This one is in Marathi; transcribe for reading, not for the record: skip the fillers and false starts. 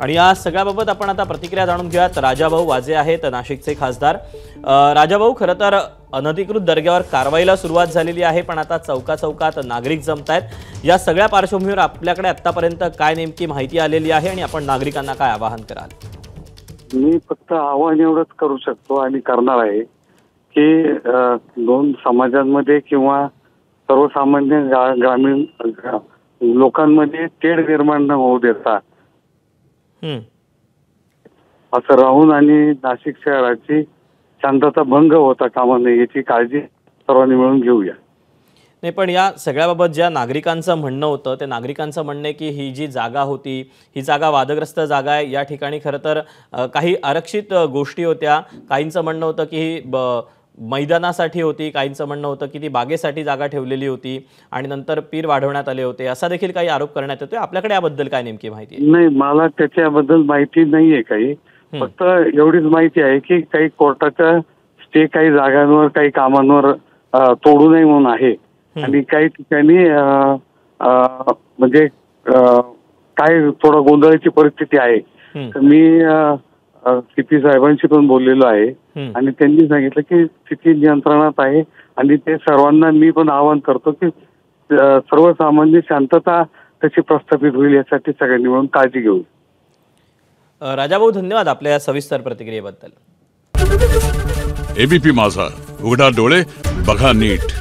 आणि या सगळ्याबाबत आपण आता प्रतिक्रिया जाणून घेऊयात। राजाभाऊ वाजे आहेत नाशिकचे खासदार। राजाभाऊ, खरं तर अनधिकृत दर्ग्यावर कारवाईला सुरुवात झालेली आहे, पण आता चौकाचौकात नागरिक जमतायत। या सगळ्या पार्श्वभूमीवर आपल्याकडे आतापर्यंत काय नेमकी माहिती आलेली आहे आणि आपण नागरिकांना काय आवाहन कराल? मी फक्त आवाहन एवढंच करू शकतो आणि करणार आहे की दोन समाजांमध्ये किंवा सर्वसामान्य ग्रामीण लोकांमध्ये तेढ निर्माण न होऊ देता असं राहून आणि नाशिक शहराची शांतता भंग होता कामा नये याची काळजी सर्वांनी मिळून घेऊया। नाही, पण या सगळ्याबाबत ज्या नागरिकांचं म्हणणं होतं ते नागरिकांचं म्हणणं आहे की ही जी जागा होती ही जागा वादग्रस्त जागा आहे। या ठिकाणी खरं तर काही आरक्षित गोष्टी होत्या। काहींचं म्हणणं होतं की ही मैदानासाठी होती, काहींचं म्हणणं होतं की ती बागेसाठी जागा ठेवलेली होती आणि नंतर पीर वाढवण्यात आले होते, असा देखील काही आरोप करण्यात येतोय। आपल्याकडे याबद्दल काय नेमकी माहिती आहे? नाही, मला त्याच्याबद्दल माहिती नाहीये काही। फक्त एवढीच माहिती आहे की काही कोर्टाचा स्टे काही जागांवर काही कामांवर तोडू नये म्हणून आहे आणि काही ठिकाणी म्हणजे काय थोडं गोंधळाची परिस्थिती आहे। तर मी सीपी साहेबांशी पण बोललेलो आहे आणि त्यांनी सांगितलं की स्थिती नियंत्रणात आहे आणि ते सर्वांना मी पण आवाहन करतो की सर्वसामान्य शांतता कशी प्रस्थापित होईल यासाठी सगळ्यांनी मिळून काळजी घेऊ। राजाभाऊ, धन्यवाद आपल्या सविस्तर प्रतिक्रियेबद्दल। एबीपी माझा, उघडा डोळे बघा नीट।